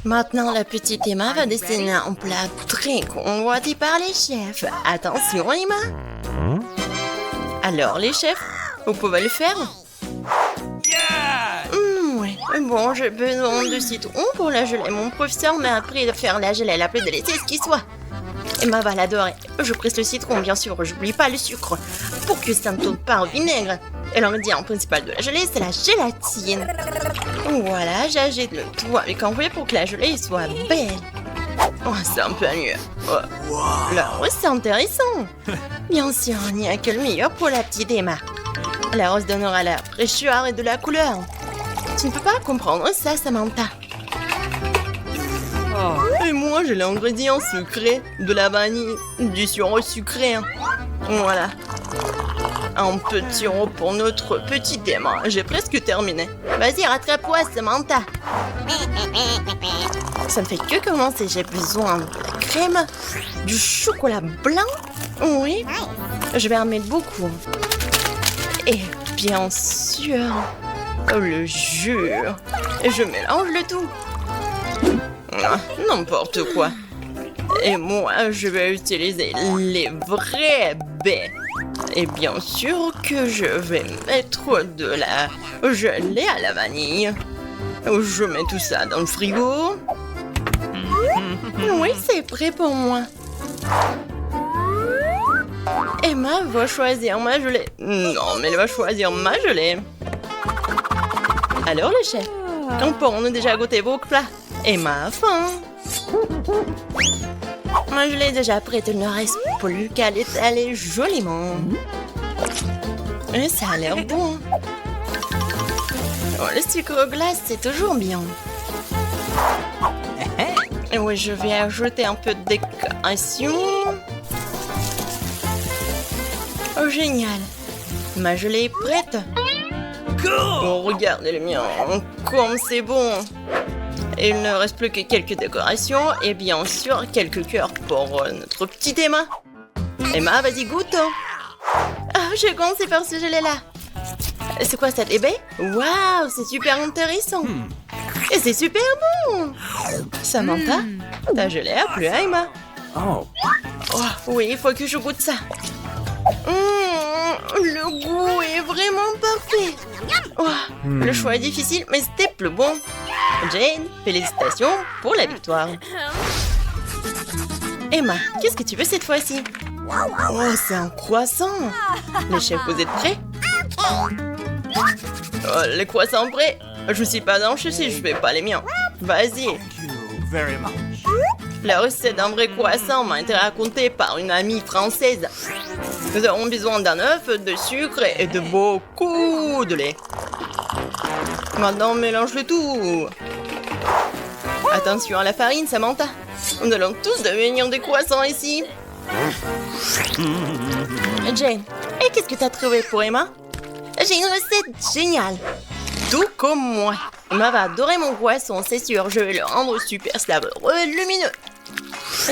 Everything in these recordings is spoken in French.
Maintenant, la petite Emma va dessiner un plat très convoité par les chefs. Attention, Emma. Alors, les chefs, vous pouvez le faire? Ouais. Bon, j'ai besoin de citron pour la gelée. Mon professeur m'a appris de faire la gelée la plus délicieuse qui soit. Emma va l'adorer. Je presse le citron, bien sûr. J'oublie pas le sucre pour que ça ne tourne pas au vinaigre. Et l'ingrédient principal de la gelée, c'est la gélatine. Voilà, j'agite le tout avec un fouet pour que la gelée soit belle. Oh, c'est un peu mieux. Oh. La rose, c'est intéressant. Bien sûr, il n'y a que le meilleur pour la petite Emma. La rose donnera la fraîcheur et de la couleur. Tu ne peux pas comprendre ça, Samantha. Et moi, j'ai l'ingrédient sucré, de la vanille, du sirop sucré. Voilà. Un peu de sirop pour notre petite Emma. J'ai presque terminé. Vas-y, rattrape-toi, Samantha. Ça ne fait que commencer. J'ai besoin de la crème, du chocolat blanc. Oui. Je vais en mettre beaucoup. Et bien sûr, le jus. Et je mélange le tout. N'importe quoi. Et moi, je vais utiliser les vrais baies. Et bien sûr que je vais mettre de la gelée à la vanille. Je mets tout ça dans le frigo. Oui, c'est prêt pour moi. Emma va choisir ma gelée. Non, mais elle va choisir ma gelée. Alors, les chefs, quand pourrons-nous déjà goûter vos plats? Emma a faim. Ma gelée est déjà prête, il ne reste plus qu'à l'étaler joliment. Et ça a l'air bon. Oh, le sucre glace, c'est toujours bien. Et oui, je vais ajouter un peu de décoration. Oh, génial. Ma gelée est prête. Oh, regardez le mien. Comme c'est bon. Et il ne reste plus que quelques décorations et bien sûr quelques cœurs pour notre petite Emma. Emma, vas-y, goûte. Ah, j'ai commencé par ce gelée-là. C'est quoi cette baie? Waouh, c'est super intéressant. Et c'est super bon. Samantha, ta gelée a plu à Emma. Oh, oui, il faut que je goûte ça. Le goût est vraiment parfait. Oh, le choix est difficile, mais c'était plus bon. Jane, félicitations pour la victoire. Emma, qu'est-ce que tu veux cette fois-ci? Oh, c'est un croissant. Les chefs, vous êtes prêts? Oh, les croissants prêts? Je suis pas dans si je fais pas les miens. Vas-y. La recette d'un vrai croissant m'a été racontée par une amie française. Nous avons besoin d'un œuf, de sucre et de beaucoup de lait. Maintenant, mélange le tout. Attention à la farine, Samantha. Nous allons tous devenir des croissants ici. Jane, et qu'est-ce que tu as trouvé pour Emma? J'ai une recette géniale. Tout comme moi. Emma va adorer mon croissant, c'est sûr. Je vais le rendre super savoureux et lumineux.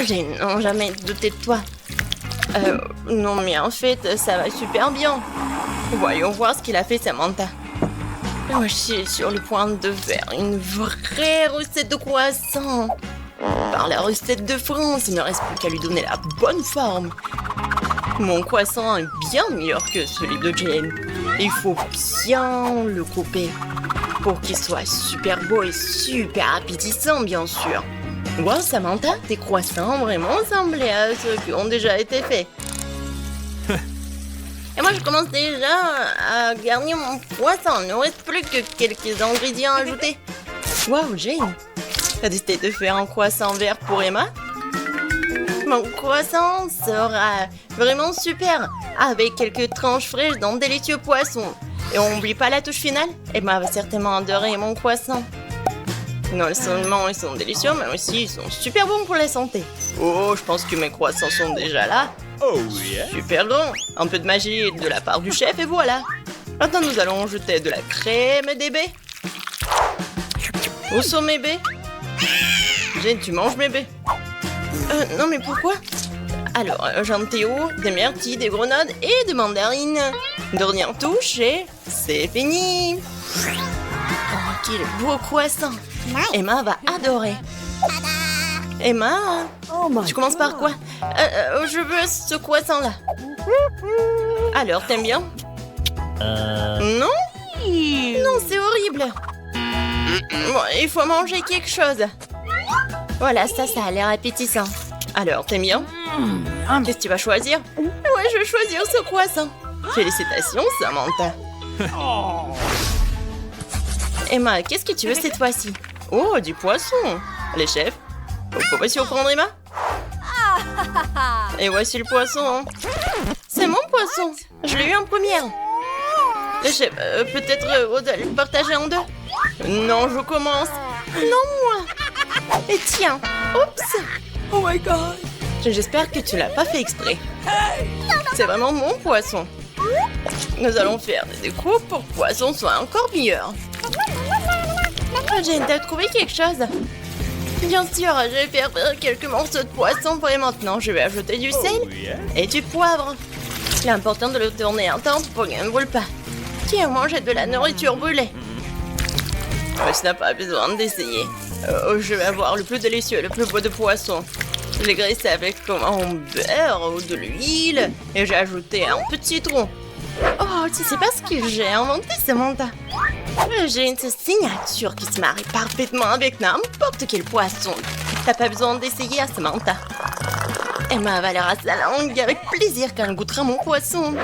Jane, non, jamais douté de toi. Non, mais en fait, ça va super bien. Voyons voir ce qu'il a fait, Samantha. Je suis sur le point de faire une vraie recette de croissant. Par la recette de France, il ne reste plus qu'à lui donner la bonne forme. Mon croissant est bien meilleur que celui de Jane. Il faut bien le couper pour qu'il soit super beau et super appétissant, bien sûr. Wow, Samantha, tes croissants vraiment semblaient à ceux qui ont déjà été faits. Et moi, je commence déjà à garnir mon croissant. Il ne reste plus que quelques ingrédients ajoutés. Wow, Jane, t'as décidé de faire un croissant vert pour Emma? Mon croissant sera vraiment super, avec quelques tranches fraîches d'un délicieux poisson. Et on n'oublie pas la touche finale. Emma va certainement adorer mon croissant. Non seulement ils sont délicieux, mais aussi ils sont super bons pour la santé. Oh, je pense que mes croissants sont déjà là. Oh yeah. Super grand. Un peu de magie de la part du chef et voilà. Maintenant, nous allons jeter de la crème et des baies. Où sont mes baies? Jane, tu manges mes baies? Non, mais pourquoi? Alors, j'en ai où? Des myrtilles, des grenades et des mandarines. Dernière touche et c'est fini. Oh, quel beau croissant. Emma va adorer. Emma, Oh my tu commences par quoi? Je veux ce croissant-là. Alors, t'aimes bien? Non? Non, c'est horrible. Bon, il faut manger quelque chose. Voilà, ça a l'air appétissant. Alors, t'aimes bien? Qu'est-ce que tu vas choisir? Ouais, je vais choisir ce croissant. Félicitations, Samantha. Emma, qu'est-ce que tu veux cette fois-ci? Oh, du poisson. Les chefs, vous pouvez surprendre Emma? Et voici le poisson. Hein. C'est mon poisson. Je l'ai eu en première. Les chefs, peut-être vous allez le partager en deux? Non, je commence. Non, moi. Et tiens. Oups. Oh my god! J'espère que tu l'as pas fait exprès. C'est vraiment mon poisson. Nous allons faire des découpes pour que le poisson soit encore meilleur. J'ai trouvé quelque chose. Bien sûr, je vais faire quelques morceaux de poisson pour et maintenant. Je vais ajouter du sel et du poivre. Il est important de le tourner un temps pour qu'il ne brûle pas. Tiens, manger de la nourriture brûlée. Tu n'as pas besoin d'essayer. Je vais avoir le plus délicieux, le plus beau de poisson. Je l'ai graissé avec un beurre ou de l'huile et j'ai ajouté un petit citron. Oh, tu sais pas ce que j'ai inventé, Samantha? J'ai une signature qui se marie parfaitement avec n'importe quel poisson. T'as pas besoin d'essayer, Samantha. Emma avalera sa langue avec plaisir quand elle goûtera mon poisson.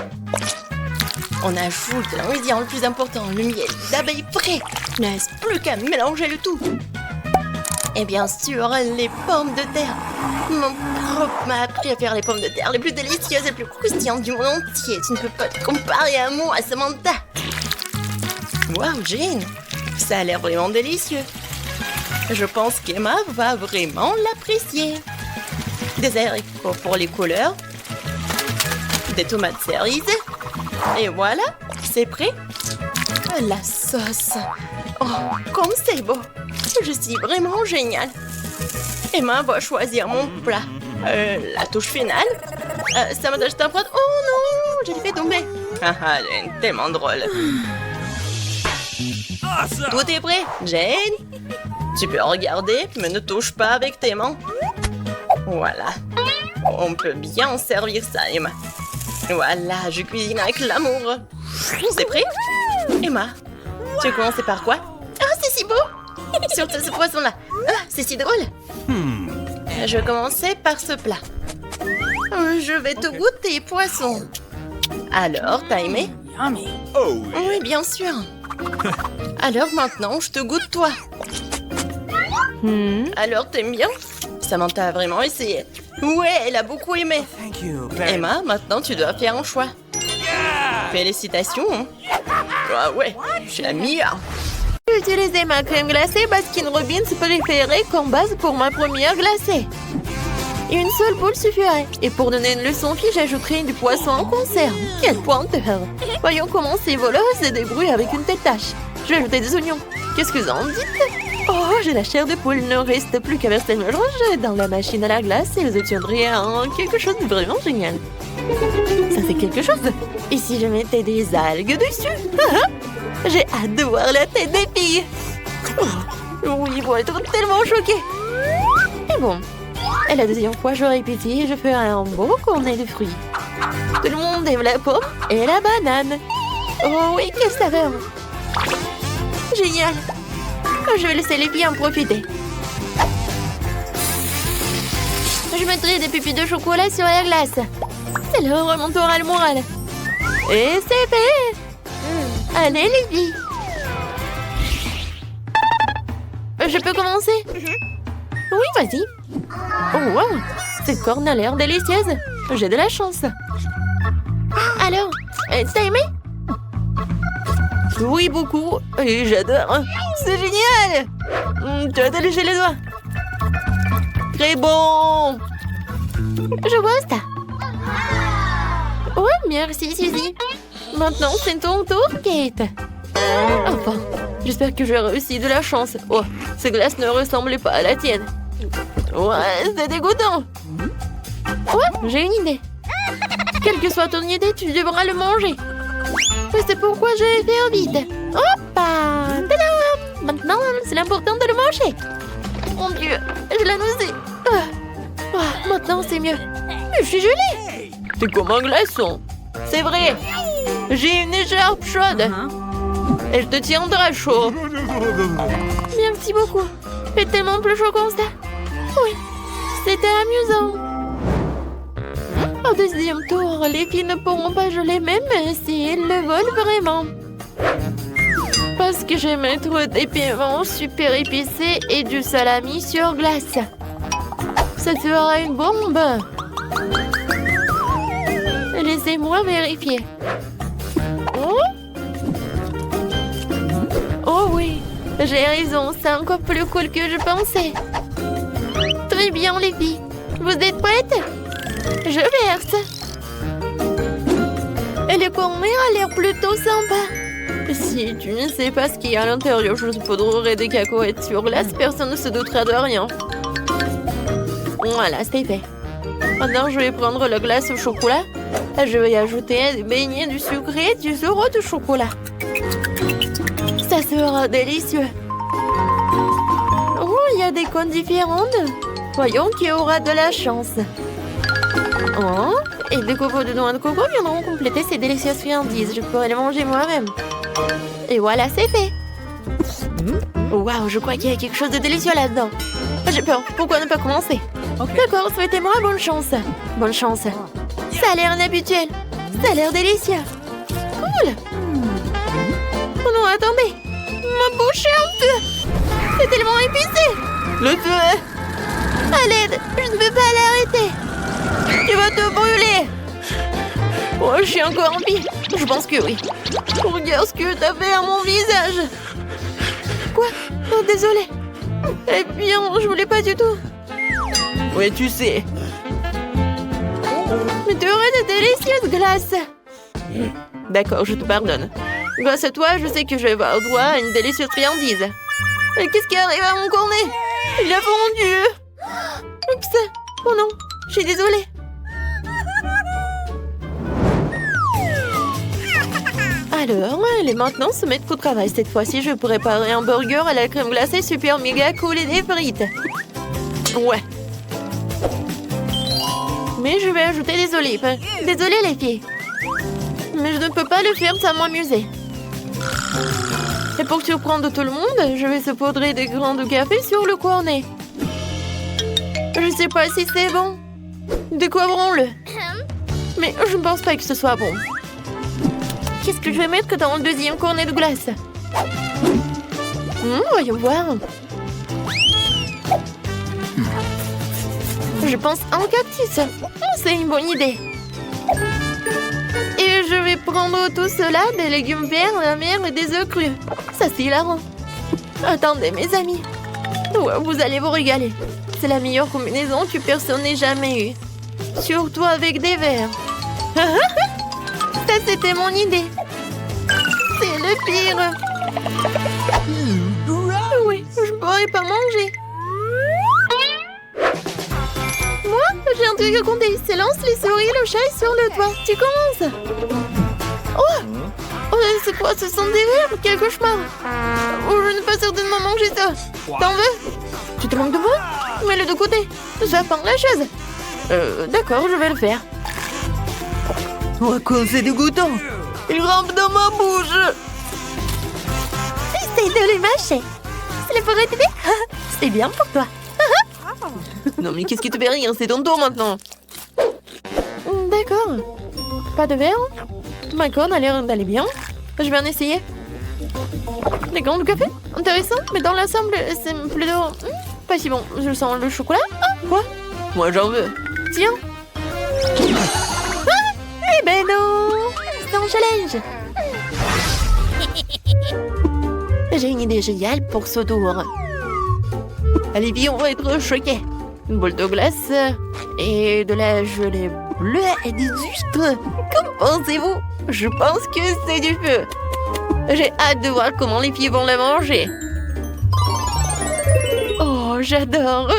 On ajoute l'ingrédient le plus important, le miel d'abeille frais. Il ne reste plus qu'à mélanger le tout. Et bien sûr, les pommes de terre. Mon prof m'a appris à faire les pommes de terre les plus délicieuses et les plus croustillantes du monde entier. Tu ne peux pas te comparer à moi, Samantha. Waouh, Jane, ça a l'air vraiment délicieux. Je pense qu'Emma va vraiment l'apprécier. Des haricots pour les couleurs. Des tomates cerises. Et voilà, c'est prêt. La sauce. Oh, comme c'est beau. Je suis vraiment géniale. Emma va choisir mon plat. La touche finale. Samantha, je t'apprends. Oh non, je l'ai fait tomber. Haha, Jane, tellement drôle. Tout est prêt, Jane. Tu peux regarder, mais ne touche pas avec tes mains. Voilà. On peut bien servir ça, Emma. Voilà, je cuisine avec l'amour. C'est prêt? Emma, tu as commencé par quoi? Ah, c'est si beau! Surtout ce poisson-là. Ah, c'est si drôle. Je vais commencer par ce plat. Je vais te goûter, poisson. Alors, t'as aimé? Yummy. Oui, bien sûr. Alors maintenant, je te goûte toi. Alors, t'aimes bien? Samantha a vraiment essayé. Ouais, elle a beaucoup aimé. Thank you very Emma, maintenant tu dois faire un choix. Félicitations. Hein. Ah ouais, je suis la meilleure. J'ai utilisé ma crème glacée Baskin Robbins préférée comme base pour ma première glacée. Une seule boule suffirait. Et pour donner une leçon fille, j'ajouterai du poisson en conserve. Quelle pointeur! Voyons comment ces voleurs se débrouillent avec une tête tâche. Je vais ajouter des oignons. Qu'est-ce que vous en dites? Oh, j'ai la chair de poule. Il ne reste plus qu'à verser le mélange dans la machine à la glace et vous obtiendrez quelque chose de vraiment génial. Ça fait quelque chose. Et si je mettais des algues dessus? J'ai hâte de voir la tête des filles. Oui, ils vont être tellement choqués. Et bon, et la deuxième fois, je répétais et je ferai un beau cornet de fruits. Tout le monde aime la pomme et la banane. Oh oui, quelle saveur! Génial! Je vais laisser les filles en profiter. Je mettrai des pupilles de chocolat sur la glace. C'est le remontera le moral. Et c'est fait! Allez les filles! Je peux commencer? Oui, vas-y. Oh wow! Cette corne a l'air délicieuse. J'ai de la chance. Alors, t'as aimé? Oui, beaucoup. Et j'adore. C'est génial! Tu as lécher les doigts. Très bon! Je vois ça. Ouais, merci, Suzy. Maintenant, c'est ton tour, Kate. Enfin, j'espère que j'ai réussi de la chance. Oh, ces glaces ne ressemblaient pas à la tienne. Ouais, c'est dégoûtant. Ouais, j'ai une idée. Quelle que soit ton idée, tu devras le manger. C'est pourquoi je vais faire vite. Hoppa! Tadam! Maintenant, c'est l'important de le manger. Mon Dieu, je l'ai nausée. Maintenant, c'est mieux. Mais je suis gelée. T'es comme un glaçon. C'est vrai. J'ai une écharpe chaude. Et je te tiendrai chaud. Merci beaucoup. C'est tellement plus chaud comme ça. Oui, c'était amusant. Au deuxième tour, les filles ne pourront pas geler même si elles le veulent vraiment. Parce que je vais mettre des piments super épicés et du salami sur glace. Ça sera une bombe. Laissez-moi vérifier. Oh oui, j'ai raison, c'est encore plus cool que je pensais. Très bien les filles, vous êtes prêtes? Je verse. Et le cornet a l'air plutôt sympa. Si tu ne sais pas ce qu'il y a à l'intérieur, je poudrerai des cacahuètes sur glace, personne ne se doutera de rien. Voilà, c'est fait. Maintenant, je vais prendre la glace au chocolat. Je vais y ajouter des beignets, du sucré, du zéro de chocolat. Ça sera délicieux. Oh, il y a des cônes différentes. Voyons qui aura de la chance. Oh, et des copeaux de noix de coco viendront compléter ces délicieuses friandises. Je pourrai les manger moi-même. Et voilà, c'est fait. Waouh, je crois qu'il y a quelque chose de délicieux là-dedans. J'ai peur. Pourquoi ne pas commencer? D'accord, souhaitez-moi bonne chance. Bonne chance. Ça a l'air inhabituel. Ça a l'air délicieux. Cool. Oh non, attendez. Ma bouche est en feu. C'est tellement épicé. Le feu. À l'aide, je ne peux pas l'arrêter. Tu vas te brûler. Oh, je suis encore en vie. Je pense que oui. Regarde ce que t'as fait à mon visage. Quoi? Oh, désolé. Eh bien, je voulais pas du tout. Oui, tu sais. Mais tu aurais de délicieuses glaces. D'accord, je te pardonne. Grâce à toi, je sais que je vais avoir droit à une délicieuse friandise. Qu'est-ce qui arrive à mon cornet? Il a fondu. Oups. Oh non, je suis désolée. Alors, elle est maintenant se mettre au travail. Cette fois-ci, je vais préparer un burger à la crème glacée super méga cool et des frites. Ouais. Mais je vais ajouter des olives. Désolée les filles. Mais je ne peux pas le faire sans m'amuser. Et pour surprendre tout le monde, je vais saupoudrer des grains de café sur le cornet. Je sais pas si c'est bon. Découvrons-le. Mais je ne pense pas que ce soit bon. Qu'est-ce que je vais mettre dans le deuxième cornet de glace? Voyons voir. Je pense à un cactus. C'est une bonne idée. Et je vais prendre tout cela, des légumes verts, de la mer et des œufs crus. Ça, c'est hilarant. Attendez, mes amis. Ouais, vous allez vous régaler. C'est la meilleure combinaison que personne n'ait jamais eue. Surtout avec des verres. Ça, c'était mon idée. C'est le pire. Oui, je pourrais pas manger. Moi, j'ai un truc à compter. C'est lance les souris, le chat est sur le toit. Tu commences. Oh, c'est quoi? Ce sont des verres? Quel cauchemar. Oh, je ne peux pas certainement manger ça. T'en veux? Tu te manques de moi? Mets-le de côté. Ça pend la chose. D'accord, je vais le faire. Oh, quoi, c'est dégoûtant. Il rampe dans ma bouche. Essaye de le mâcher. Cela pourrait t'aider. C'est bien pour toi. Non, mais qu'est-ce qui te fait rire? C'est ton tour maintenant. D'accord. Pas de verre? Ma corne a l'air d'aller bien. Je vais en essayer. Les grains de café? Intéressant, mais dans l'ensemble, c'est plutôt... pas si bon. Je sens le chocolat. Ah, quoi? Moi, j'en veux. Tiens. Eh ben non! C'est un challenge! J'ai une idée géniale pour ce tour. Allez, viens, on va être choqués. Une boule de glace et de la gelée bleue et des huîtres. Qu'en pensez-vous? Je pense que c'est du feu. J'ai hâte de voir comment les filles vont la manger. Oh, j'adore!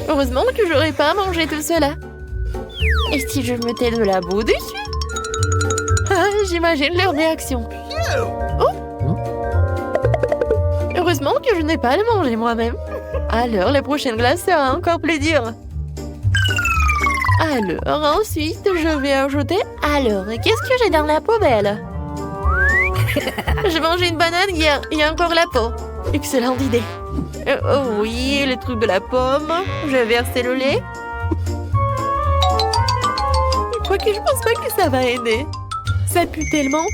Heureusement que j'aurais pas mangé tout cela. Et si je mettais de la boue dessus? J'imagine leur réaction. Oh! Heureusement doucement que je n'ai pas à le manger moi-même. Alors, la prochaine glace sera encore plus dure. Alors, ensuite, je vais ajouter... Alors, qu'est-ce que j'ai dans la poubelle? J'ai mangé une banane hier. Il y a encore la peau. Excellente idée. Oh oui, le truc de la pomme. Je vais verser le lait. Quoique je pense pas que ça va aider. Ça pue tellement.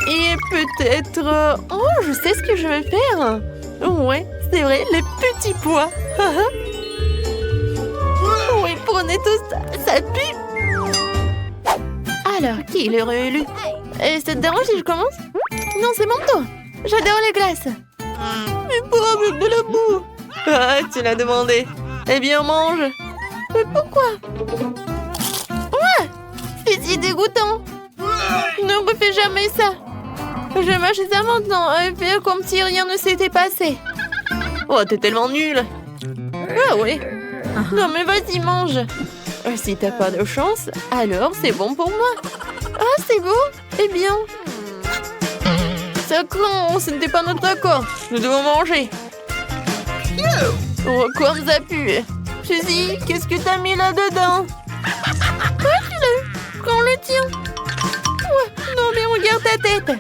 Et peut-être... Oh, je sais ce que je vais faire. Ouais, c'est vrai, les petits pois. Oui, prenez tout ça. Ça pue. Alors, qui est le réélu? Ça te dérange si je commence? Non, c'est mon tour. J'adore les glaces. Mais pas avec de la boue. Ah, tu l'as demandé. Eh bien, mange. Mais pourquoi? Ouais, c'est si dégoûtant. Ne refais jamais ça. Je mâche ça maintenant et faire comme si rien ne s'était passé. Oh, t'es tellement nulle. Ah oui. Non, mais vas-y, mange. Si t'as pas de chance, alors c'est bon pour moi. Ah, c'est beau. Eh bien... Sacrant, ce n'était pas notre accord. Nous devons manger. Oh, comme ça pue. Suzy, qu'est-ce que t'as mis là-dedans? Prends-le. Prends le tien. Ouais, non, mais regarde ta tête.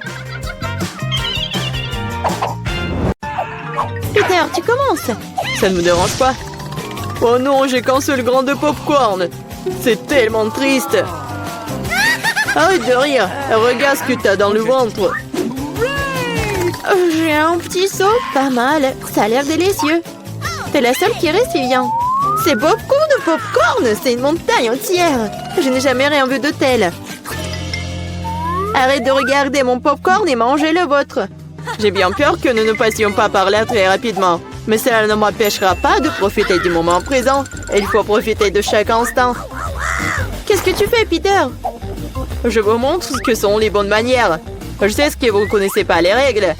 Peter, tu commences. Ça ne me dérange pas. Oh non, j'ai qu'un seul grain de popcorn. C'est tellement triste. Arrête de rire. Regarde ce que t'as dans le ventre. J'ai un petit seau, pas mal. Ça a l'air délicieux. T'es la seule qui reste, Vivian. C'est beaucoup de popcorn. C'est une montagne entière. Je n'ai jamais rien vu de tel. Arrête de regarder mon popcorn et mangez le vôtre. J'ai bien peur que nous ne passions pas par là très rapidement. Mais cela ne m'empêchera pas de profiter du moment présent. Il faut profiter de chaque instant. Qu'est-ce que tu fais, Peter? Je vous montre ce que sont les bonnes manières. Je sais ce que vous ne connaissez pas les règles.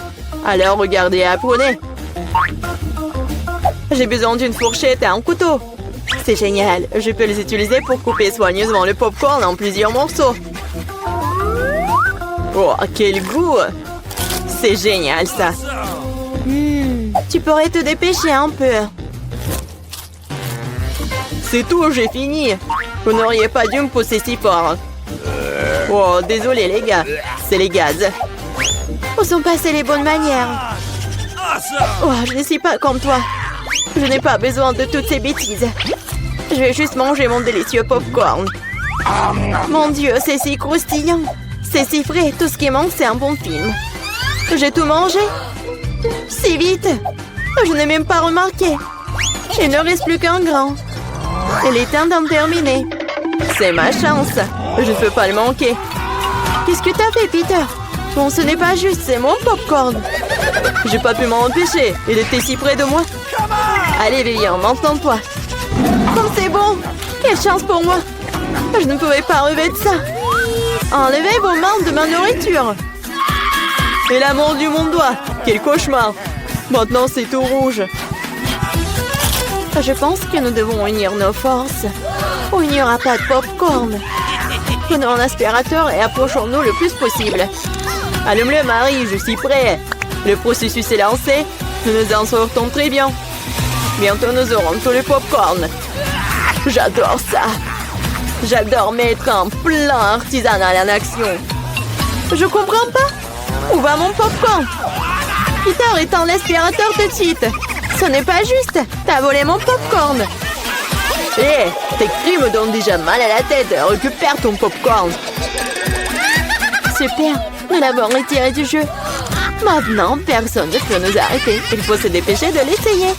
Alors regardez et apprenez. J'ai besoin d'une fourchette et un couteau. C'est génial. Je peux les utiliser pour couper soigneusement le popcorn en plusieurs morceaux. Oh, quel goût! C'est génial, ça. Tu pourrais te dépêcher un peu. C'est tout, j'ai fini. Vous n'auriez pas dû me pousser si fort. Oh, désolé les gars. C'est les gaz. Où sont passées les bonnes manières? Oh, je ne suis pas comme toi. Je n'ai pas besoin de toutes ces bêtises. Je vais juste manger mon délicieux popcorn. Mon Dieu, c'est si croustillant. C'est si frais. Tout ce qui manque, c'est un bon film. J'ai tout mangé. Si vite. Je n'ai même pas remarqué. Il ne reste plus qu'un grain. Il est temps d'en terminer. C'est ma chance. Je ne peux pas le manquer. Qu'est-ce que t'as fait, Peter? Bon, ce n'est pas juste, c'est mon popcorn. J'ai pas pu m'en empêcher. Il était si près de moi. Allez, Vivian, m'entends-toi. Comme c'est bon. Quelle chance pour moi. Je ne pouvais pas rêver de ça. Enlevez vos mains de ma nourriture. Et la mordu mon doigt. Quel cauchemar. Maintenant, c'est tout rouge. Je pense que nous devons unir nos forces. Ou il n'y aura pas de popcorn. Prenons un aspirateur et approchons-nous le plus possible. Allume-le, Marie, je suis prêt. Le processus est lancé. Nous nous en sortons très bien. Bientôt, nous aurons tout le popcorn. J'adore ça. J'adore mettre un plan artisanal en action. Je comprends pas. Où va mon popcorn? Peter, éteins l'aspirateur tout de suite. Ce n'est pas juste. T'as volé mon popcorn. Hé, tes cris me donnent déjà mal à la tête. Récupère ton popcorn. Super. Nous l'avons retiré du jeu. Maintenant, personne ne peut nous arrêter. Il faut se dépêcher de l'essayer.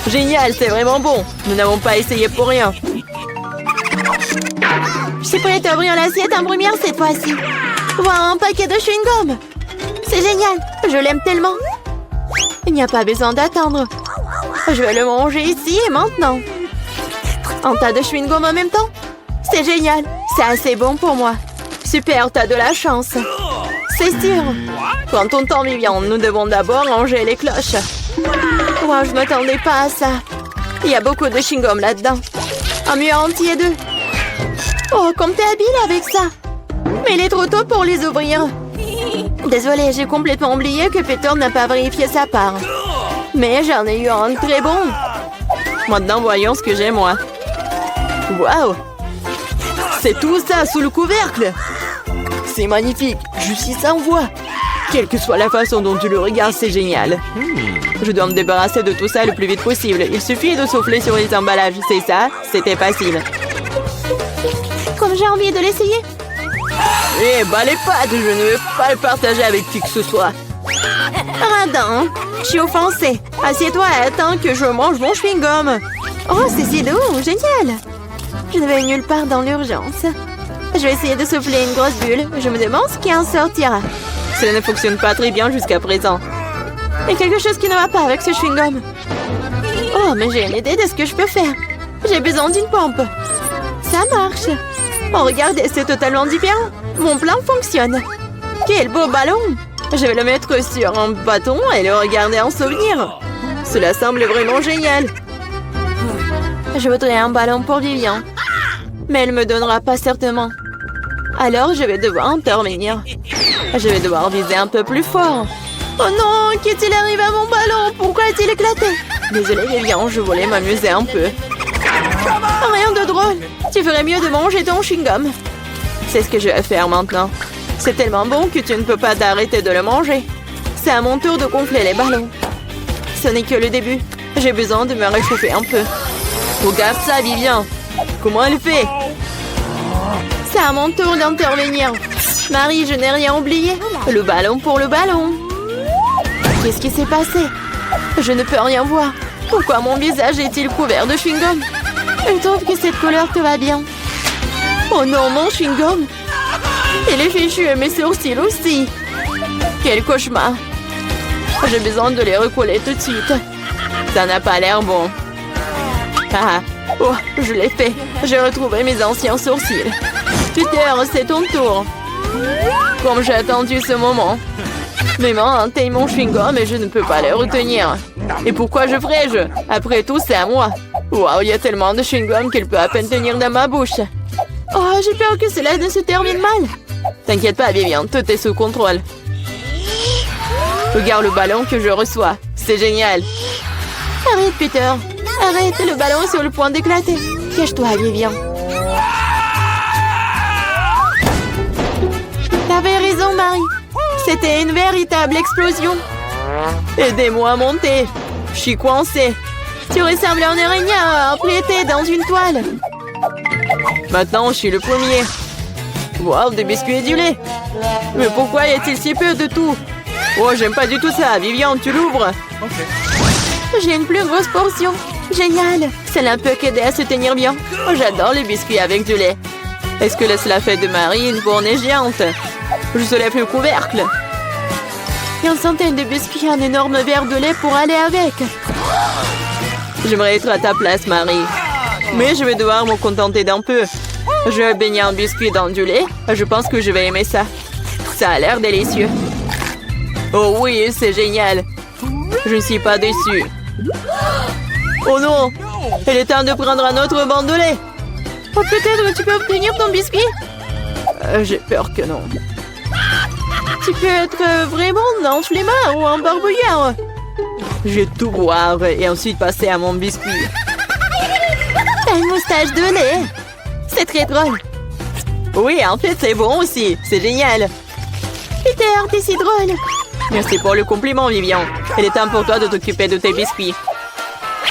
Génial, c'est vraiment bon. Nous n'avons pas essayé pour rien. Je suis prête à ouvrir l'assiette en première cette fois-ci. Voilà un paquet de chewing-gum. C'est génial. Je l'aime tellement. Il n'y a pas besoin d'attendre. Je vais le manger ici et maintenant. Un tas de chewing-gum en même temps? C'est génial. C'est assez bon pour moi. Super, t'as de la chance. C'est sûr. Prends ton temps, Vivian. Nous devons d'abord ranger les cloches. Wow, je ne m'attendais pas à ça. Il y a beaucoup de chewing-gum là-dedans. Un mur entier d'eux. Oh, comme t'es habile avec ça. Mais il est trop tôt pour les ouvrir. Désolée, j'ai complètement oublié que Peter n'a pas vérifié sa part. Mais j'en ai eu un très bon. Maintenant, voyons ce que j'ai, moi. Waouh! C'est tout ça sous le couvercle! C'est magnifique, juste sans voix. Quelle que soit la façon dont tu le regardes, c'est génial. Je dois me débarrasser de tout ça le plus vite possible. Il suffit de souffler sur les emballages, c'est ça? C'était facile. Comme j'ai envie de l'essayer. Eh, bah les pâtes, je ne veux pas le partager avec qui que ce soit. Radin, je suis offensée. Assieds-toi et attends que je mange mon chewing-gum. Oh, c'est si doux, génial. Je ne vais nulle part dans l'urgence. Je vais essayer de souffler une grosse bulle. Je me demande ce qui en sortira. Cela ne fonctionne pas très bien jusqu'à présent. Il y a quelque chose qui ne va pas avec ce chewing-gum. Oh, mais j'ai une idée de ce que je peux faire. J'ai besoin d'une pompe. Ça marche. Oh, regardez, c'est totalement différent. Mon plan fonctionne. Quel beau ballon. Je vais le mettre sur un bâton et le regarder en souvenir. Cela semble vraiment génial. Je voudrais un ballon pour Vivian. Mais elle ne me donnera pas certainement. Alors, je vais devoir intervenir. Je vais devoir viser un peu plus fort. Oh non, qu'est-il arrivé à mon ballon? Pourquoi a-t-il éclaté? Désolée, Vivian, je voulais m'amuser un peu. Rien de drôle. Tu ferais mieux de manger ton chewing-gum. C'est ce que je vais faire maintenant. C'est tellement bon que tu ne peux pas t'arrêter de le manger. C'est à mon tour de gonfler les ballons. Ce n'est que le début. J'ai besoin de me réchauffer un peu. Regarde ça, Vivian. Comment elle fait? C'est à mon tour d'intervenir. Marie, je n'ai rien oublié. Le ballon pour le ballon. Qu'est-ce qui s'est passé? Je ne peux rien voir. Pourquoi mon visage est-il couvert de chewing-gum? Je trouve que cette couleur te va bien. Oh non, mon chewing-gum. Il est fichu et mes sourcils aussi. Quel cauchemar. J'ai besoin de les recoller tout de suite. Ça n'a pas l'air bon. Ah, oh, je l'ai fait. J'ai retrouvé mes anciens sourcils. Peter, c'est ton tour. Comme j'ai attendu ce moment. Mes mains atteignent mon chewing-gum et je ne peux pas les retenir. Et pourquoi je ferais-je? Après tout, c'est à moi. Waouh, il y a tellement de chewing-gum qu'il peut à peine tenir dans ma bouche. Oh, j'ai peur que cela ne se termine mal. T'inquiète pas, Vivian, tout est sous contrôle. Regarde le ballon que je reçois. C'est génial. Arrête, Peter. Arrête, le ballon est sur le point d'éclater. Cache-toi, Vivian. T'avais raison, Marie. C'était une véritable explosion. Aidez-moi à monter. Je suis coincée. Tu ressembles à un araignée emprunté dans une toile. Maintenant, je suis le premier. Wow, des biscuits et du lait. Mais pourquoi y a-t-il si peu de tout? Oh, j'aime pas du tout ça. Vivian, tu l'ouvres? J'ai une plus grosse portion. Génial. Ça l'a un peu aidé à se tenir bien. Oh, j'adore les biscuits avec du lait. Est-ce que cela fait de Marie une gournée géante? Je soulève le couvercle. Une centaine de biscuits et un énorme verre de lait pour aller avec. J'aimerais être à ta place, Marie. Mais je vais devoir me contenter d'un peu. Je vais baigner un biscuit dans du lait. Je pense que je vais aimer ça. Ça a l'air délicieux. Oh oui, c'est génial. Je ne suis pas déçue. Oh non! Il est temps de prendre un autre banc de lait. Oh, peut-être tu peux obtenir ton biscuit? J'ai peur que non. Tu peux être vraiment un flemmard ou un barbouillard. Je vais tout boire et ensuite passer à mon biscuit. T'as une moustache de lait. C'est très drôle. Oui, en fait, c'est bon aussi. C'est génial. Peter, t'es si drôle. Merci pour le compliment, Vivian. Il est temps pour toi de t'occuper de tes biscuits.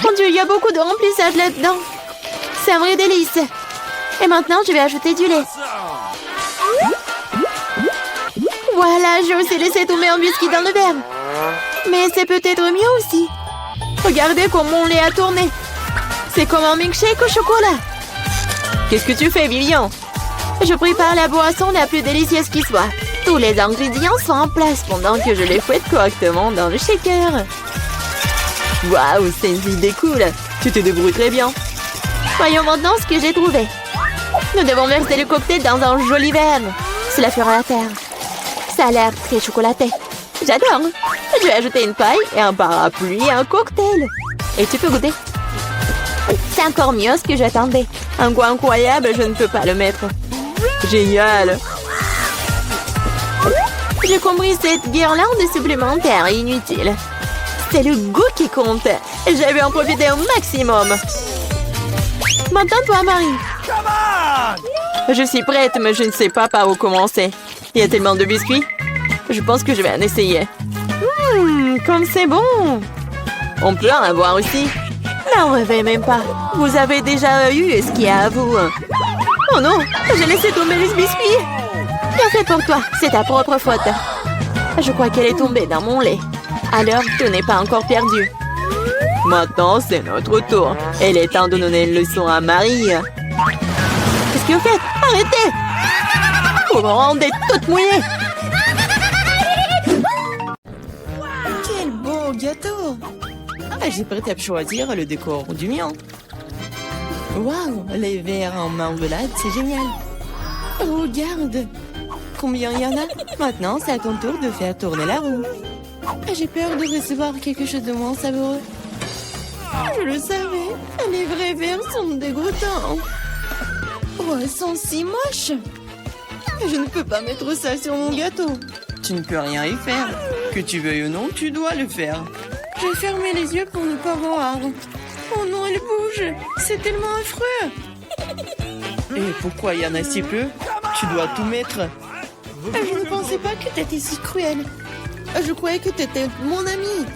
Mon Dieu, il y a beaucoup de remplissage là-dedans. C'est un vrai délice. Et maintenant, je vais ajouter du lait. Voilà, j'ai aussi laissé tomber un biscuit dans le verre. Mais c'est peut-être mieux aussi. Regardez comme mon lait a tourné. C'est comme un milkshake au chocolat. Qu'est-ce que tu fais, Vivian? Je prépare la boisson la plus délicieuse qui soit. Tous les ingrédients sont en place pendant que je les fouette correctement dans le shaker. Waouh, c'est une idée cool. Tu te débrouilles très bien. Voyons maintenant ce que j'ai trouvé. Nous devons verser le cocktail dans un joli verre. Cela fera l'affaire. Ça a l'air très chocolaté. J'adore. Je vais ajouter une paille et un parapluie et un cocktail. Et tu peux goûter. C'est encore mieux ce que j'attendais. Un goût incroyable, je ne peux pas le mettre. Génial. J'ai compris cette guirlande supplémentaire inutile. C'est le goût qui compte. Je vais en profiter au maximum. Maintenant, toi, Marie. Je suis prête, mais je ne sais pas par où commencer. Il y a tellement de biscuits. Je pense que je vais en essayer. Comme c'est bon. On peut en avoir aussi. N'en rêvez même pas. Vous avez déjà eu ce qu'il y a à vous. Oh non, j'ai laissé tomber les biscuits. Bien fait pour toi, c'est ta propre faute. Je crois qu'elle est tombée dans mon lait. Alors, tout n'est pas encore perdu. Maintenant, c'est notre tour. Il est temps de donner une leçon à Marie. Qu'est-ce que vous faites? Arrêtez! Vous me rendez toute mouillée. Quel beau gâteau! J'ai prêt à choisir le décor du mien. Waouh, les verres en marmelade, c'est génial. Regarde, combien il y en a. Maintenant, c'est à ton tour de faire tourner la roue. J'ai peur de recevoir quelque chose de moins savoureux. Je le savais, les vrais verres sont dégoûtants. Oh, elles sont si moches. Je ne peux pas mettre ça sur mon gâteau. Tu ne peux rien y faire. Que tu veuilles ou non, tu dois le faire. J'ai fermé les yeux pour ne pas voir. Oh non, elle bouge. C'est tellement affreux. Et pourquoi il y en a si peu? Tu dois tout mettre. Je ne pensais pas que tu étais si cruel. Je croyais que tu étais mon ami.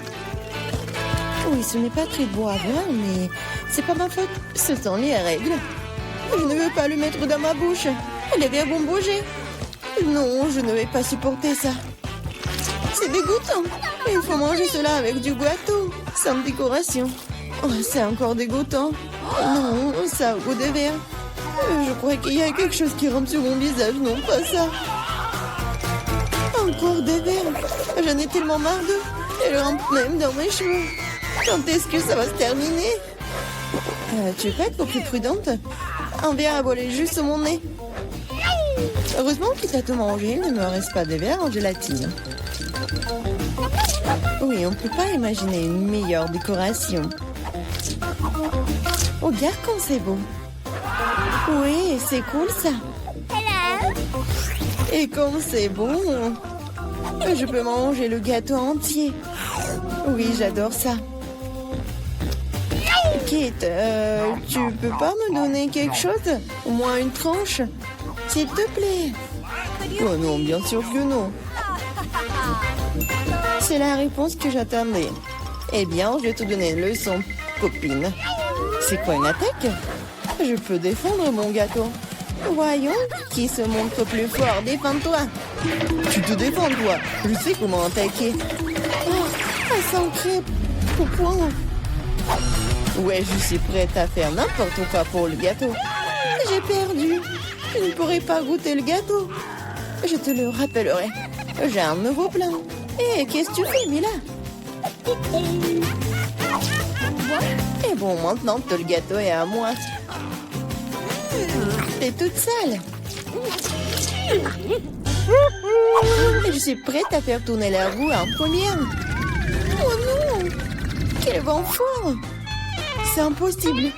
Oui, ce n'est pas très beau à voir, mais c'est pas ma faute. Ce sont les règles. Je ne veux pas le mettre dans ma bouche. Les verres vont bouger. Non, je ne vais pas supporter ça. C'est dégoûtant. Il faut manger cela avec du gâteau, sans décoration. Oh, c'est encore dégoûtant. Non, ça a goût de verre. Je crois qu'il y a quelque chose qui rampe sur mon visage, non pas ça. Encore des verres. J'en ai tellement marre d'eux. Elles rampent même dans mes cheveux. Quand est-ce que ça va se terminer? Tu es prête pour plus prudente? Un verre a volé juste sur mon nez. Heureusement que tu as tout mangé, il ne me reste pas de verre en gélatine. Oui, on ne peut pas imaginer une meilleure décoration. Regarde comme c'est beau. Oui, c'est cool ça. Et comme c'est bon, je peux manger le gâteau entier. Oui, j'adore ça. Kate, tu peux pas me donner quelque chose? Au moins une tranche? S'il te plaît. Oh non, bien sûr que non. C'est la réponse que j'attendais. Eh bien, je vais te donner une leçon, copine. C'est quoi une attaque? Je peux défendre mon gâteau. Voyons, qui se montre plus fort? Défends-toi. Tu te défends, toi. Je sais comment attaquer. Oh, elle s'en au point. Ouais, je suis prête à faire n'importe quoi pour le gâteau. J'ai perdu. Je ne pourrai pas goûter le gâteau. Je te le rappellerai. J'ai un nouveau plan. Hé, qu'est-ce que tu fais, Mila? Et bon, maintenant que le gâteau est à moi. T'es toute sale. Je suis prête à faire tourner la roue en première. Oh non! Quel vent fort! C'est impossible.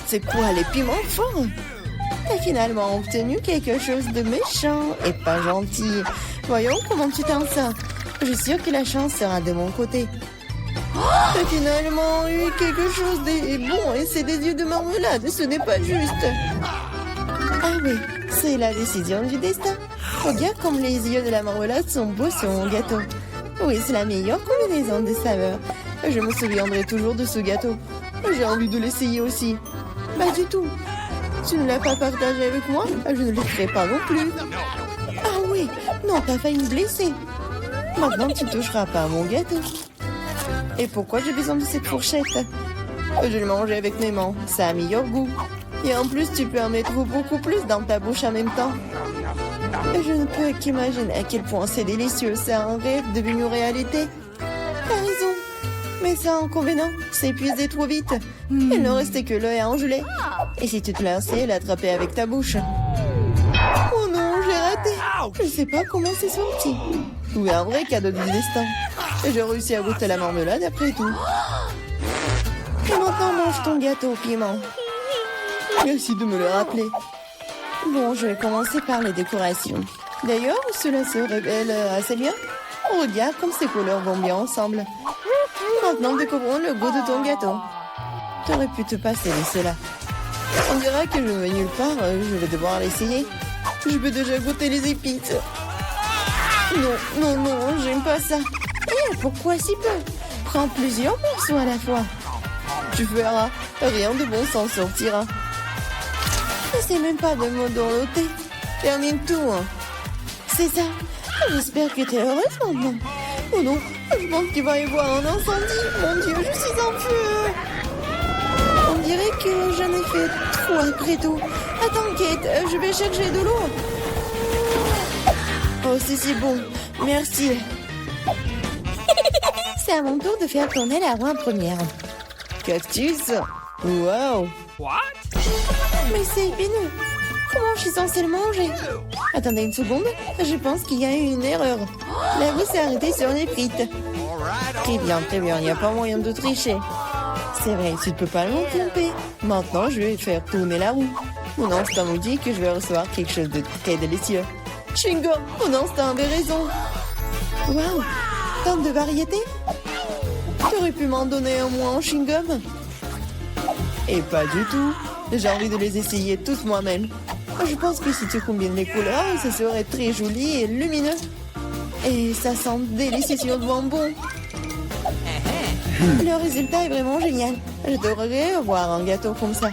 C'est quoi, les piments forts? T'as finalement obtenu quelque chose de méchant et pas gentil. Voyons comment tu t'en sors. Je suis sûre que la chance sera de mon côté. T'as finalement eu quelque chose de bon et c'est des yeux de marmelade. Ce n'est pas juste. Ah oui, c'est la décision du destin. Regarde comme les yeux de la marmelade sont beaux sur mon gâteau. Oui, c'est la meilleure combinaison de saveurs. Je me souviendrai toujours de ce gâteau. J'ai envie de l'essayer aussi. Pas du tout. Tu ne l'as pas partagé avec moi? Je ne le ferai pas non plus. Ah oui, non, t'as failli me blesser. Maintenant, tu ne toucheras pas à mon gâteau. Et pourquoi j'ai besoin de cette fourchette? Je le mangeais avec mes mains. Ça a meilleur goût. Et en plus, tu peux en mettre beaucoup plus dans ta bouche en même temps. Je ne peux qu'imaginer à quel point c'est délicieux. C'est un rêve devenu réalité. T'as raison. Mais c'est un inconvénient. C'est épuisé trop vite. Il ne restait que l'œil à engeler. Et si tu te lançais, l'attraper avec ta bouche. Oh non, j'ai raté. Je ne sais pas comment c'est sorti. Oui, un vrai cadeau du destin. J'ai réussi à goûter la marmelade après tout. Et maintenant, mange ton gâteau au piment. Merci de me le rappeler. Bon, je vais commencer par les décorations. D'ailleurs, cela se révèle assez bien. Regarde comme ces couleurs vont bien ensemble. Maintenant, découvrons le goût de ton gâteau. T'aurais pu te passer de cela. On dirait que je ne vais nulle part, je vais devoir l'essayer. Je peux déjà goûter les épices. Non, j'aime pas ça. Pourquoi si peu? Prends plusieurs morceaux à la fois. Tu verras, rien de bon s'en sortira. N'essaie même pas de me dorloter. Termine tout. C'est ça. J'espère que tu es heureuse maintenant. Oh non, je pense qu'il va y avoir un incendie. Mon Dieu, je suis en feu. On dirait que j'en ai fait trop après tout. Attends, Kate, je vais chercher de l'eau. Oh, c'est si bon. Merci. C'est à mon tour de faire tourner la roue en première. Cactus. Wow. Mais c'est épineux. Comment je suis censée le manger? Attendez une seconde. Je pense qu'il y a eu une erreur. La roue s'est arrêtée sur les frites. Très bien. Il n'y a pas moyen de tricher. C'est vrai, tu ne peux pas le tromper. Maintenant, je vais faire tourner la roue. Mon instinct me dit que je vais recevoir quelque chose de très délicieux. Chewing-gum, mon instinct avait raison. Waouh, tant de variétés. Tu aurais pu m'en donner un moins en chewing-gum? Et pas du tout. J'ai envie de les essayer tous moi-même. Je pense que si tu combines les couleurs, ça serait très joli et lumineux. Et ça sent délicieux sur le bonbon. Le résultat est vraiment génial. J'adorerais avoir un gâteau comme ça.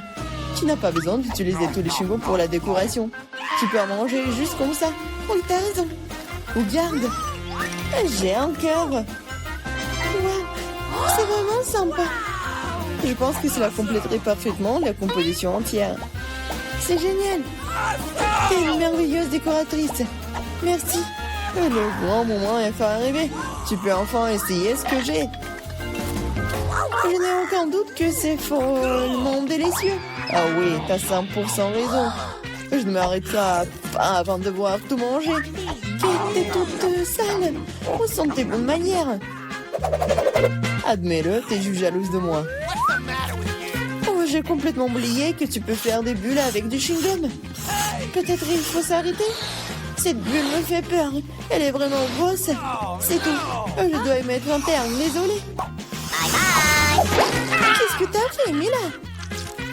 Tu n'as pas besoin d'utiliser tous les chewing-gums pour la décoration. Tu peux en manger juste comme ça. Oui, t'as raison. Regarde. J'ai un cœur. Waouh, c'est vraiment sympa. Je pense que cela compléterait parfaitement la composition entière. C'est génial. T'es une merveilleuse décoratrice. Merci. Le grand moment est enfin arrivé. Tu peux enfin essayer ce que j'ai. Je n'ai aucun doute que c'est follement délicieux. Ah oui, t'as 100% raison. Je ne m'arrêterai pas avant de voir tout manger. T'es toute sale. Où sont tes bonnes manières? Admets-le, t'es juste jalouse de moi. Oh, j'ai complètement oublié que tu peux faire des bulles avec du chewing-gum. Peut-être il faut s'arrêter. Cette bulle me fait peur. Elle est vraiment grosse. C'est tout. Je dois y mettre un terme, désolée. Qu'est-ce que t'as fait, Mila?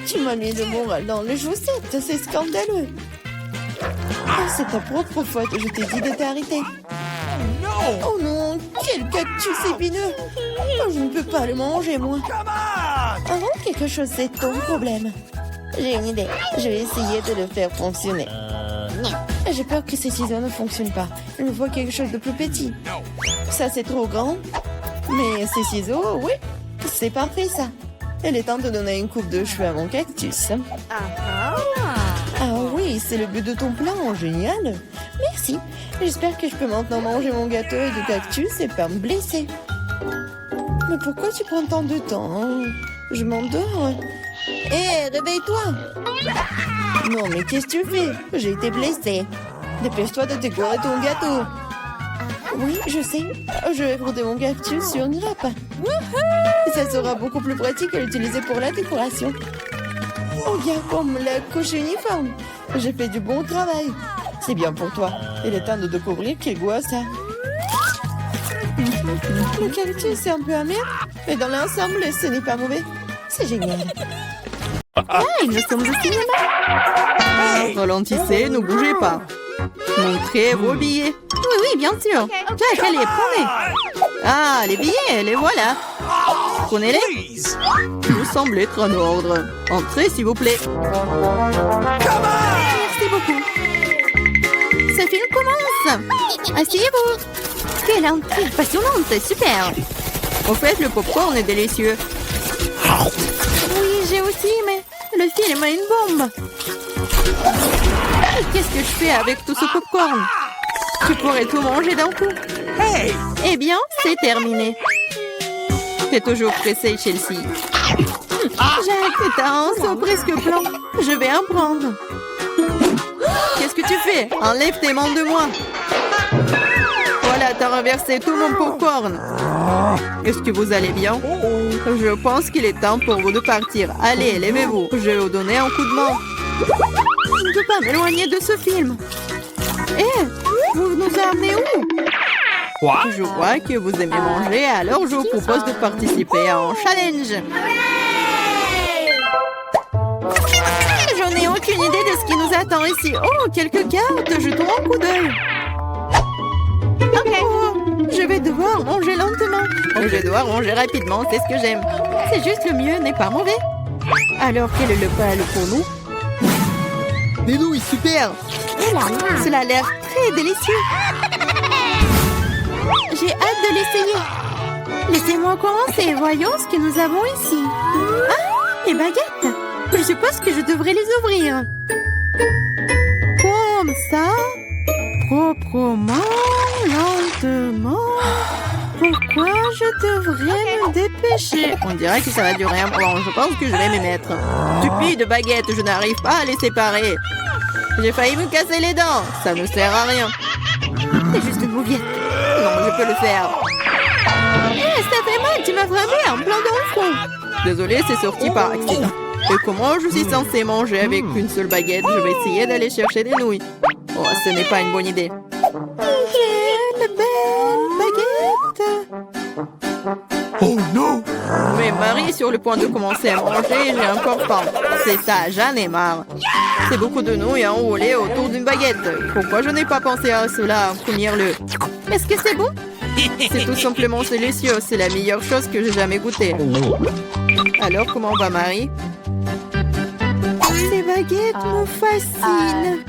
Tu m'as mis le moral dans les chaussettes, c'est scandaleux. Oh, c'est ta propre faute, je t'ai dit de t'arrêter. Oh non, quel cactus épineux. Oh, je ne peux pas le manger, moi. Avant quelque chose, c'est ton problème. J'ai une idée, je vais essayer de le faire fonctionner. J'ai peur que ces ciseaux ne fonctionnent pas. Je vois quelque chose de plus petit. Ça, c'est trop grand. Mais ces ciseaux, oui, c'est parfait, ça. Il est temps de donner une coupe de cheveux à mon cactus. Ah oui, c'est le but de ton plan, génial. Merci. J'espère que je peux maintenant manger mon gâteau et de cactus et pas me blesser. Mais pourquoi tu prends tant de temps, hein? Je m'endors. Hé, réveille-toi. Non, mais qu'est-ce que tu fais? J'ai été blessée. Dépêche-toi de décorer ton gâteau. Oui, je sais. Je vais frotter mon cactus sur une râpe. Ça sera beaucoup plus pratique à l'utiliser pour la décoration. Oh, bien comme la couche uniforme. J'ai fait du bon travail. C'est bien pour toi. Il est temps de découvrir quel goût a ça. Le cactus est un peu amer, mais dans l'ensemble, ce n'est pas mauvais. C'est génial. Ah, nous sommes au cinéma. Ralentissez, ne bougez pas. Montrez vos billets. Oui, bien sûr. Jack, allez, prenez. Ah, les billets, les voilà. Prenez-les. Vous semblez être en ordre. Entrez, s'il vous plaît. Merci beaucoup. Ce film commence. Asseyez-vous. Quelle intrigue passionnante, super. Au fait, le popcorn est délicieux. Oui, j'ai aussi, mais le film a une bombe. Qu'est-ce que je fais avec tout ce popcorn? Tu pourrais tout manger d'un coup. Eh bien, c'est terminé. T'es toujours pressée, Chelsea. Jack, t'as un seau presque blanc. Je vais en prendre. Qu'est-ce que tu fais? Enlève tes mains de moi. Voilà, t'as renversé tout mon popcorn. Est-ce que vous allez bien? Je pense qu'il est temps pour vous de partir. Allez, levez-vous. Je vais vous donner un coup de main. Je ne peux pas m'éloigner de ce film. Hé, vous nous amenez où? Je vois que vous aimez manger, alors je vous propose de participer à un challenge. J'en ai aucune idée de ce qui nous attend ici. Oh, quelques cartes, jetons un coup d'œil. Oh, je vais devoir manger lentement. Je dois manger rapidement, c'est ce que j'aime. C'est juste le mieux, n'est pas mauvais. Alors, quel est le plat pour nous? Des nouilles, super! Cela a l'air très délicieux. J'ai hâte de l'essayer. Laissez-moi commencer. Voyons ce que nous avons ici. Ah, les baguettes. Je suppose que je devrais les ouvrir. Comme ça. Proprement, lentement. Pourquoi je devrais me dépêcher? On dirait que ça va durer un moment. Je pense que je vais m'y mettre. Stupide baguette, je n'arrive pas à les séparer. J'ai failli me casser les dents. Ça ne sert à rien. C'est juste une mouillette. Non, je peux le faire. Ça fait mal, tu m'as frappé en plein dans le front. Désolée, c'est sorti par accident. Et comment je suis censée manger avec une seule baguette? Je vais essayer d'aller chercher des nouilles. Oh, ce n'est pas une bonne idée. Quelle belle baguette! Oh non! Mais Marie est sur le point de commencer à manger et j'ai encore faim. C'est ça, j'en ai marre. C'est beaucoup de nouilles à enrouler autour d'une baguette. Pourquoi je n'ai pas pensé à cela en premier lieu? Est-ce que c'est bon? C'est tout simplement délicieux. C'est la meilleure chose que j'ai jamais goûtée. Alors, comment va Marie? Ces baguettes me fascinent.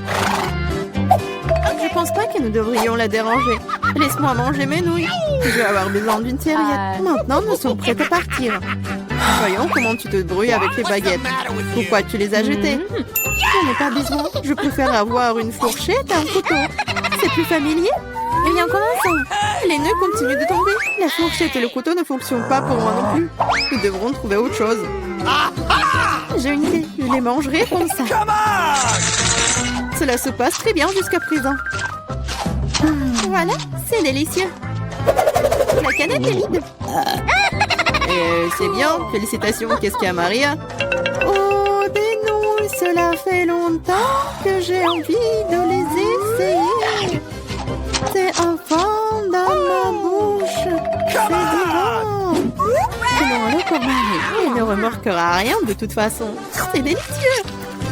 Je pense pas que nous devrions la déranger. Laisse-moi manger mes nouilles. Je vais avoir besoin d'une serviette. Maintenant, nous sommes prêts à partir. Voyons comment tu te débrouilles avec les baguettes. Pourquoi tu les as jetées? J'en ai pas besoin. Je préfère avoir une fourchette et un couteau. C'est plus familier. Eh bien, commençons. Les nœuds continuent de tomber. La fourchette et le couteau ne fonctionnent pas pour moi non plus. Nous devrons trouver autre chose. J'ai une idée. Je les mangerai comme ça. Cela se passe très bien jusqu'à présent. Voilà, c'est délicieux. La canette est vide. C'est bien. Félicitations. Qu'est-ce qu'il y a, Maria? Oh, des nouilles. Cela fait longtemps que j'ai envie de les essayer. C'est un fond dans ma bouche. C'est divin. Tenons le corps, Marie. Il ne remarquera rien de toute façon. C'est délicieux.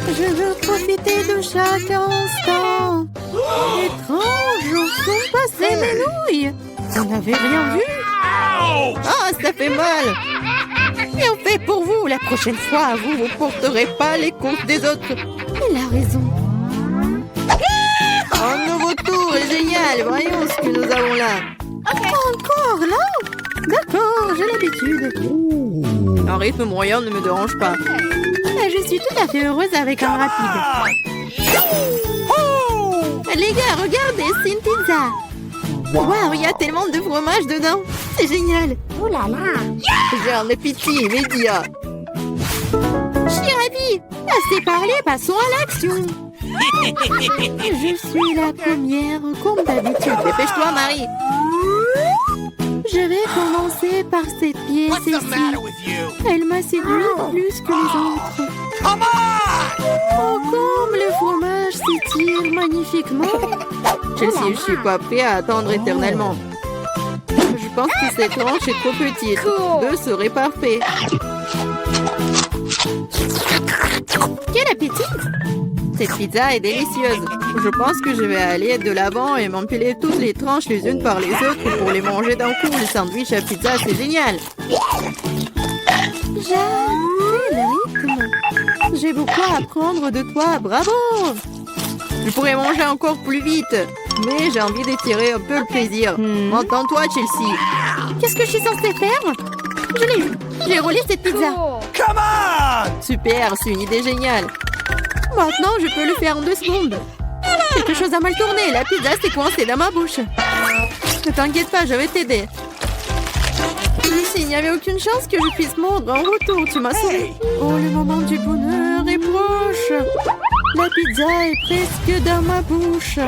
Je veux profiter de chaque instant. Étrange, où sont passées mes nouilles? Vous n'avez rien vu? Ah, ça fait mal. Bien fait pour vous. La prochaine fois, vous ne porterez pas les comptes des autres. Il a raison. Un nouveau tour est génial. Voyons ce que nous avons là. Encore là? D'accord, j'ai l'habitude. Un rythme moyen ne me dérange pas. Je suis tout à fait heureuse avec un rapide. Les gars, regardez, c'est une pizza. Waouh, il y a tellement de fromage dedans. C'est génial. Oh là là. J'ai un appétit immédiat. Je suis ravie. Assez parlé, passons à l'action. Je suis la première, comme d'habitude. Dépêche-toi, Marie. Je vais commencer par cette pièce ici. Elle m'a séduit plus que les autres. Oh, comme le fromage s'étire magnifiquement. Chelsea, je suis pas prêt à attendre éternellement. Je pense que cette tranche est trop petite. Deux seraient parfaits. Quel appétit! Cette pizza est délicieuse. Je pense que je vais aller de l'avant et m'empiler toutes les tranches les unes par les autres pour les manger d'un coup. Le sandwich à pizza, c'est génial. J'adore le rythme. J'ai beaucoup à apprendre de toi. Bravo! Je pourrais manger encore plus vite, mais j'ai envie d'étirer un peu le plaisir. Entends-toi, Chelsea. Qu'est-ce que je suis censée faire? Je l'ai eu. J'ai roulé cette pizza. Come on! Super, c'est une idée géniale. Maintenant, je peux le faire en 2 secondes. Quelque chose a mal tourné. La pizza s'est coincée dans ma bouche. Ne t'inquiète pas, je vais t'aider. S'il n'y avait aucune chance que je puisse mordre en retour, tu m'as sauvé. Oh, le moment du bonheur est proche. La pizza est presque dans ma bouche.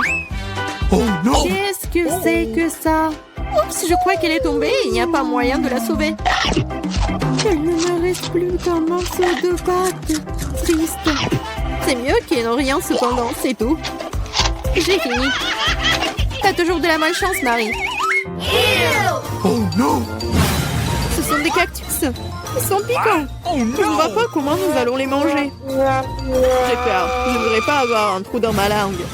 Oh non! Qu'est-ce que c'est que ça? Oups, je crois qu'elle est tombée. Il n'y a pas moyen de la sauver. Il ne me reste plus qu'un morceau de pâte. Triste. C'est mieux qu'il n'y ait rien cependant, c'est tout. J'ai fini. T'as toujours de la malchance, Marie. Oh non! Ce sont des cactus. Ils sont piquants. Oh Je ne vois pas comment nous allons les manger. J'ai peur. Je ne voudrais pas avoir un trou dans ma langue.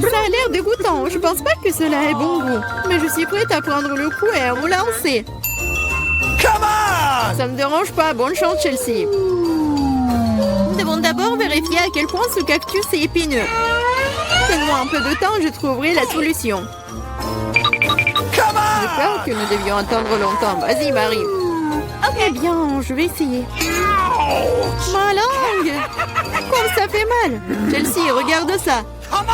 Ça a l'air dégoûtant. Je pense pas que cela ait bon goût. Mais je suis prête à prendre le coup et à me lancer. Come on! Ça me dérange pas. Bonne chance, Chelsea. Nous devons d'abord vérifier à quel point ce cactus est épineux. Donne-moi un peu de temps, je trouverai la solution. Come J'ai on! peur que nous devions attendre longtemps. Vas-y, Marie. Eh bien, je vais essayer. Ma langue! Comme ça fait mal! Chelsea, regarde ça! Come on!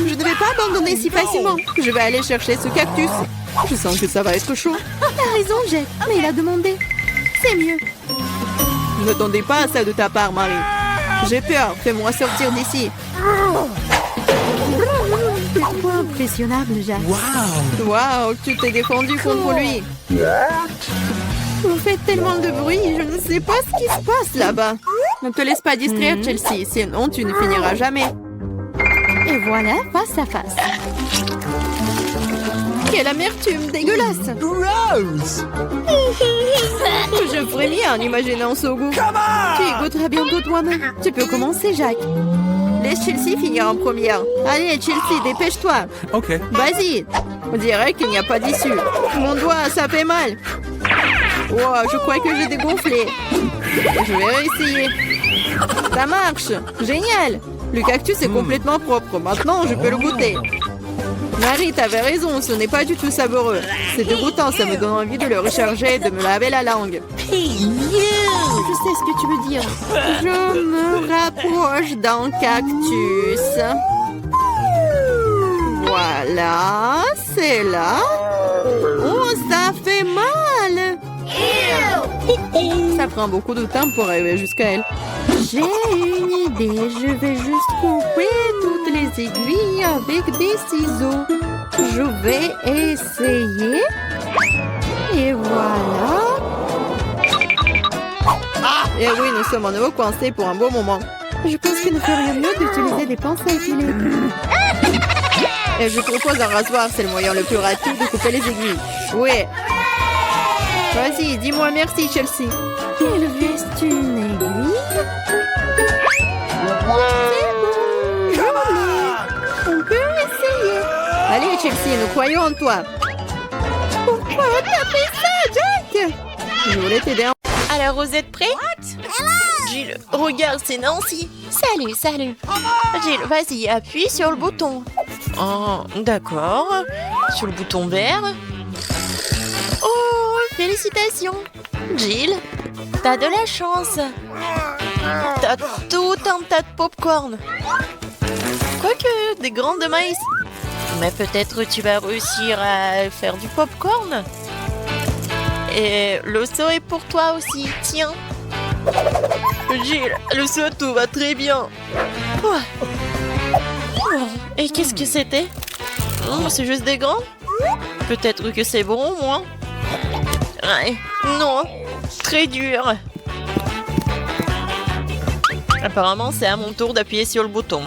Je ne vais pas abandonner si facilement. Je vais aller chercher ce cactus. Je sens que ça va être chaud. T'as raison, Jet, mais il a demandé. C'est mieux. Je n'attendais pas à ça de ta part, Marie. J'ai peur. Fais-moi sortir d'ici. C'est trop impressionnable, Jack. Waouh, tu t'es défendu contre lui. Vous faites tellement de bruit, je ne sais pas ce qui se passe là-bas. Ne te laisse pas distraire, Chelsea, sinon tu ne finiras jamais. Et voilà, face à face. Quelle amertume dégueulasse. Gross! Je frémis en imaginant ce goût. Come Tu y on! goûteras bientôt toi-même. Tu peux commencer, Jack. Laisse Chelsea finir en première. Allez, Chelsea, dépêche-toi. OK. Vas-y. On dirait qu'il n'y a pas d'issue. Mon doigt, ça fait mal. Wow, je crois que j'ai dégonflé. Je vais réessayer. Ça marche. Génial. Le cactus est complètement propre. Maintenant, je peux le goûter. Marie, t'avais raison. Ce n'est pas du tout savoureux. C'est dégoûtant. Ça me donne envie de le recharger et de me laver la langue. Je sais ce que tu veux dire. Je me rapproche d'un cactus. Voilà, c'est là. Oh, ça fait mal. Ça prend beaucoup de temps pour arriver jusqu'à elle. J'ai une idée. Je vais juste couper toutes les aiguilles avec des ciseaux. Je vais essayer. Et voilà. Et oui, nous sommes à nouveau coincés pour un bon moment. Je pense qu'il nous ferait mieux d'utiliser des pinces à épiler. Et je propose un rasoir, c'est le moyen le plus rapide de couper les aiguilles. Oui. Vas-y, dis-moi merci, Chelsea. Il reste une aiguille. C'est bon, je l'ai. On peut essayer. Allez, Chelsea, nous croyons en toi. Pourquoi t'as fait ça, Jack? Je voulais t'aider. Alors, vous êtes prêts? Jill, regarde, c'est Nancy. Salut, salut. Jill, vas-y, appuie sur le bouton. Oh, d'accord. Sur le bouton vert. Oh, félicitations. Jill, t'as de la chance. T'as tout un tas de popcorn. Quoique, des graines de maïs. Mais peut-être tu vas réussir à faire du popcorn. Et le seau est pour toi aussi, tiens. Jill, le seau, tout va très bien. Oh. Oh, et qu'est-ce que c'était? C'est juste des gants? Peut-être que c'est bon, au moins. Ouais, non, très dur. Apparemment, c'est à mon tour d'appuyer sur le bouton.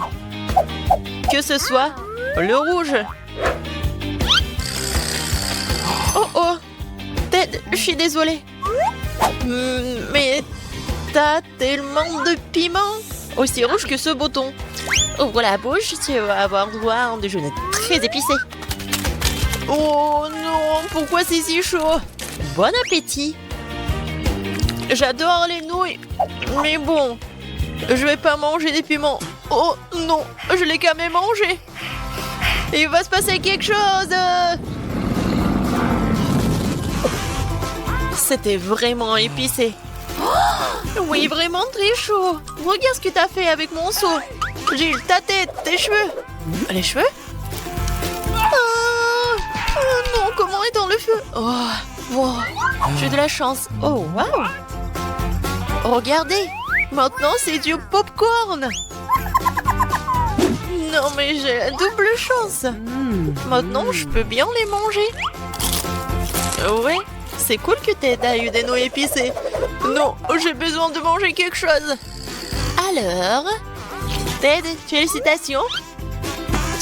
Que ce soit le rouge. Oh oh, Ted, je suis désolée. Mais t'as tellement de piment. Aussi rouge que ce bouton. Ouvre la bouche, tu vas avoir droit à un déjeuner très épicé. Oh non, pourquoi c'est si chaud? Bon appétit. J'adore les nouilles, mais bon, je vais pas manger des piments. Oh non, je l'ai quand même mangé. Il va se passer quelque chose. C'était vraiment épicé. Oh, oui, vraiment très chaud. Regarde ce que t'as fait avec mon seau. Jill, ta tête, tes cheveux. Les cheveux? Oh non, comment est dans le feu? Oh, wow, j'ai de la chance. Oh, wow. Regardez, maintenant c'est du popcorn. Non, mais j'ai la double chance. Maintenant, je peux bien les manger. Ouais, c'est cool que Ted a eu des nouilles épicées. Non, j'ai besoin de manger quelque chose. Alors, Ted, félicitations.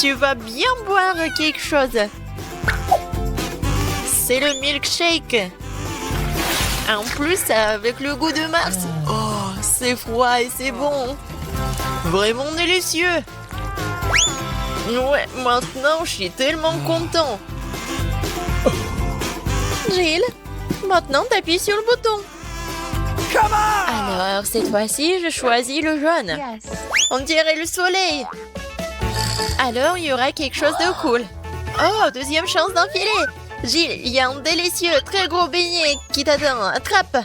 Tu vas bien boire quelque chose. C'est le milkshake. En plus, avec le goût de Mars. Oh, c'est froid et c'est bon. Vraiment délicieux. Ouais, maintenant, je suis tellement content. Gilles, maintenant, t'appuies sur le bouton. Come on! Alors, cette fois-ci, je choisis le jaune. On dirait le soleil. Alors, il y aura quelque chose de cool. Oh, deuxième chance d'enfiler. Gilles, il y a un délicieux, très gros beignet qui t'attend. Attrape.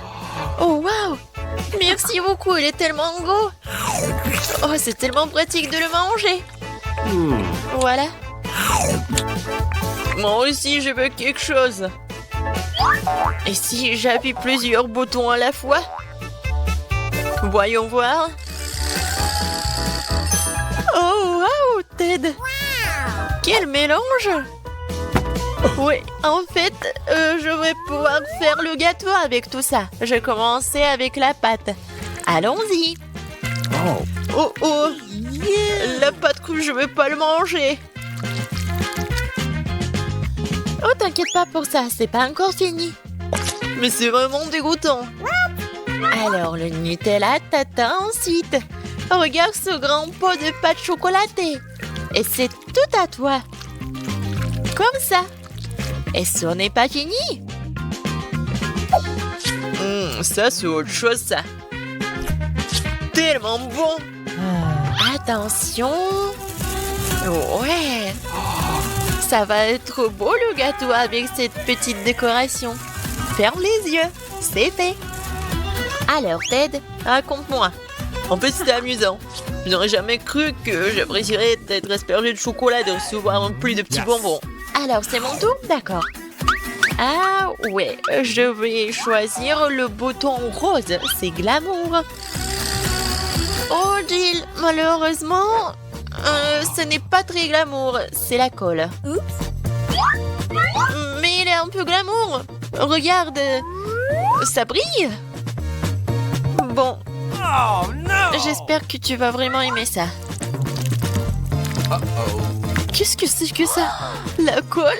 Oh, waouh. Merci beaucoup, il est tellement gros. Oh, c'est tellement pratique de le manger. Voilà. Moi aussi, je veux quelque chose. Et si j'appuie plusieurs boutons à la fois? Voyons voir. Oh, waouh, Ted. Quel mélange. Oui, en fait, je vais pouvoir faire le gâteau avec tout ça. Je commençais avec la pâte. Allons-y. Oh, oh. La pâte que je vais pas le manger. Oh, t'inquiète pas pour ça, c'est pas encore fini. Mais c'est vraiment dégoûtant. Alors, le Nutella t'attend ensuite. Regarde ce grand pot de pâte chocolatée. Et c'est tout à toi. Comme ça. Et ce n'est pas fini. Ça, c'est autre chose, ça. Tellement bon. Attention. Ouais. Ça va être beau, le gâteau, avec cette petite décoration. Ferme les yeux. C'est fait. Alors, Ted, raconte-moi. En fait, c'était amusant. Je n'aurais jamais cru que j'apprécierais d'être aspergé de chocolat et de recevoir un pli de petits bonbons. Alors, c'est mon tour? D'accord. Ah, ouais. Je vais choisir le bouton rose. C'est glamour. Oh, Jill, malheureusement, ce n'est pas très glamour. C'est la colle. Mais il est un peu glamour. Regarde. Ça brille. Bon. Oh no! J'espère que tu vas vraiment aimer ça. Uh-oh. Qu'est-ce que c'est que ça? La colle?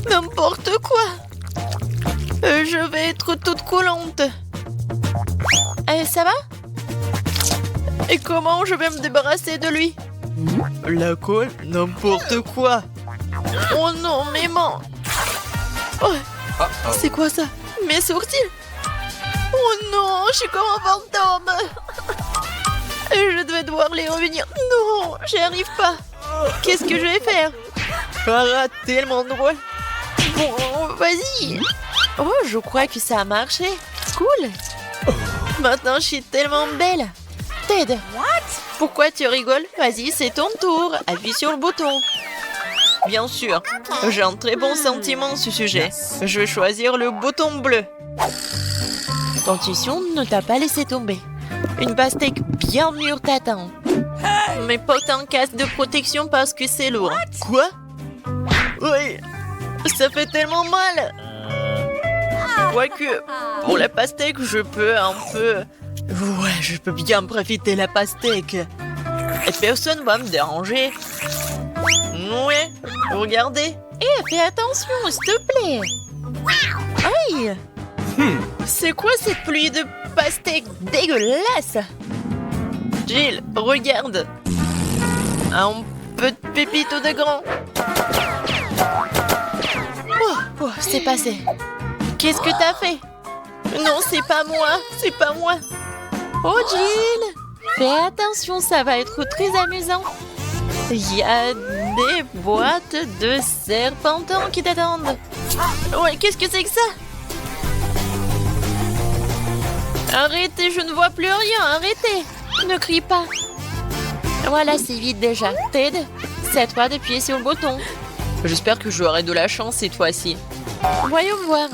N'importe quoi. Je vais être toute collante. Ça va? Et comment je vais me débarrasser de lui? La colle? N'importe quoi. Oh non, mes mains. Oh, c'est quoi ça? Mes sourcils? Oh non, je suis comme un fantôme. Je devais devoir les revenir. Non, j'y arrive pas. Qu'est-ce que je vais faire? Ah, tellement drôle. Bon, vas-y. Oh, je crois que ça a marché. Cool. Maintenant, je suis tellement belle. Ted. Pourquoi tu rigoles? Vas-y, c'est ton tour. Appuie sur le bouton. Bien sûr. J'ai un très bon sentiment à ce sujet. Je vais choisir le bouton bleu. Ton intuition ne t'a pas laissé tomber. Une pastèque bien mûre t'attend. Mais porte un casque de protection parce que c'est lourd. Quoi? Oui, ça fait tellement mal. Quoique, pour la pastèque, je peux un peu... Ouais, je peux bien profiter de la pastèque. Et personne va me déranger. Ouais, regardez. Fais attention, s'il te plaît. Aïe. C'est quoi cette pluie de pastèque dégueulasse? Jill, regarde. Un peu de pépito de grand. Oh, c'est passé. Qu'est-ce que t'as fait? Non, c'est pas moi, c'est pas moi. Oh, Jill, fais attention, ça va être très amusant. Il y a des boîtes de serpentins qui t'attendent. Ouais, qu'est-ce que c'est que ça? Arrêtez, je ne vois plus rien, arrêtez. Ne crie pas. Voilà, c'est vide déjà. Ted, c'est à toi d'appuyer sur le bouton. J'espère que j'aurai de la chance cette fois-ci. Voyons voir.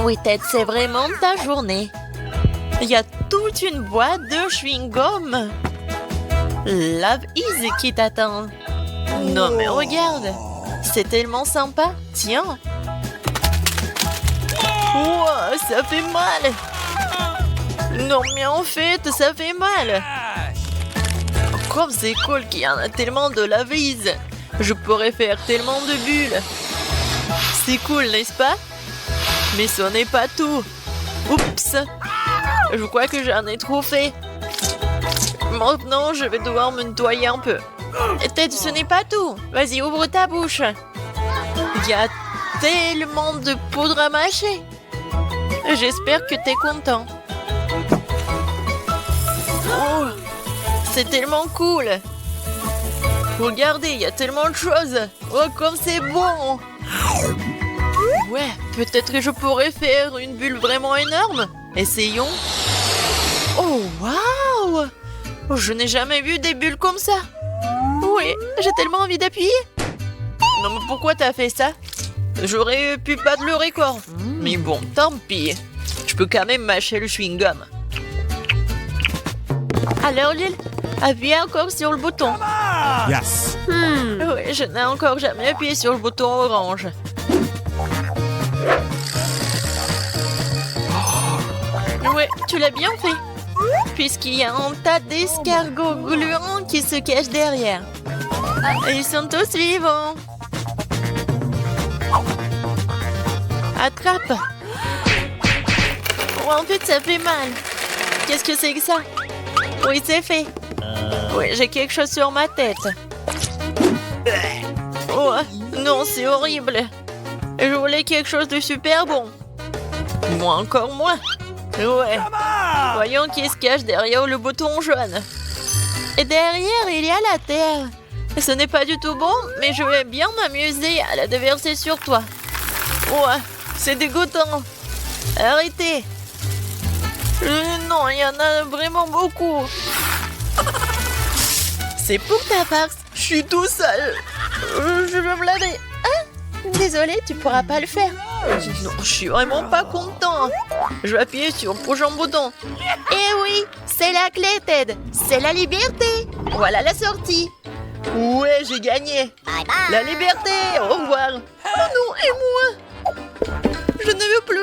Oui, Ted, c'est vraiment ta journée. Il y a toute une boîte de chewing-gum. Love Is qui t'attend. Non, mais regarde. C'est tellement sympa. Tiens. Ouah, ça fait mal. Non, mais en fait, ça fait mal. comme c'est cool qu'il y en a tellement de la vise. Je pourrais faire tellement de bulles. C'est cool, n'est-ce pas? Mais ce n'est pas tout. Oups! Je crois que j'en ai trop fait. Maintenant, je vais devoir me nettoyer un peu. Et peut-être ce n'est pas tout. Vas-y, ouvre ta bouche. Il y a tellement de poudre à mâcher. J'espère que t'es content. Oh, c'est tellement cool. Regardez, il y a tellement de choses. Oh, comme c'est bon. Ouais, peut-être que je pourrais faire une bulle vraiment énorme. Essayons. Oh, waouh! Je n'ai jamais vu des bulles comme ça. Oui, j'ai tellement envie d'appuyer. Non, mais pourquoi t'as fait ça? J'aurais pu battre le record. Mais bon, tant pis. Je peux quand même mâcher le chewing-gum. Alors, Lil, appuie encore sur le bouton. Yes. Oui, je n'ai encore jamais appuyé sur le bouton orange. Ouais, tu l'as bien fait. Puisqu'il y a un tas d'escargots gluants qui se cachent derrière. Ils sont tous vivants. Attrape. Oh, en fait, ça fait mal. Qu'est-ce que c'est que ça? Oui, c'est fait. Oui, j'ai quelque chose sur ma tête. Oh, non, c'est horrible. Je voulais quelque chose de super bon. Moi, encore moins. Ouais. Voyons qui se cache derrière le bouton jaune. Et derrière, il y a la terre. Ce n'est pas du tout bon, mais je vais bien m'amuser à la déverser sur toi. Ouais, c'est dégoûtant. Arrêtez. Non, il y en a vraiment beaucoup. C'est pour ta farce. Je suis tout seul. Je veux me laver. Ah, désolé, tu pourras pas le faire. Non, je suis vraiment pas content. Je vais appuyer sur le prochain bouton. Eh oui, c'est la clé, Ted. C'est la liberté. Voilà la sortie. Ouais, j'ai gagné. La liberté. Au revoir. Oh non, et moi? Je ne veux plus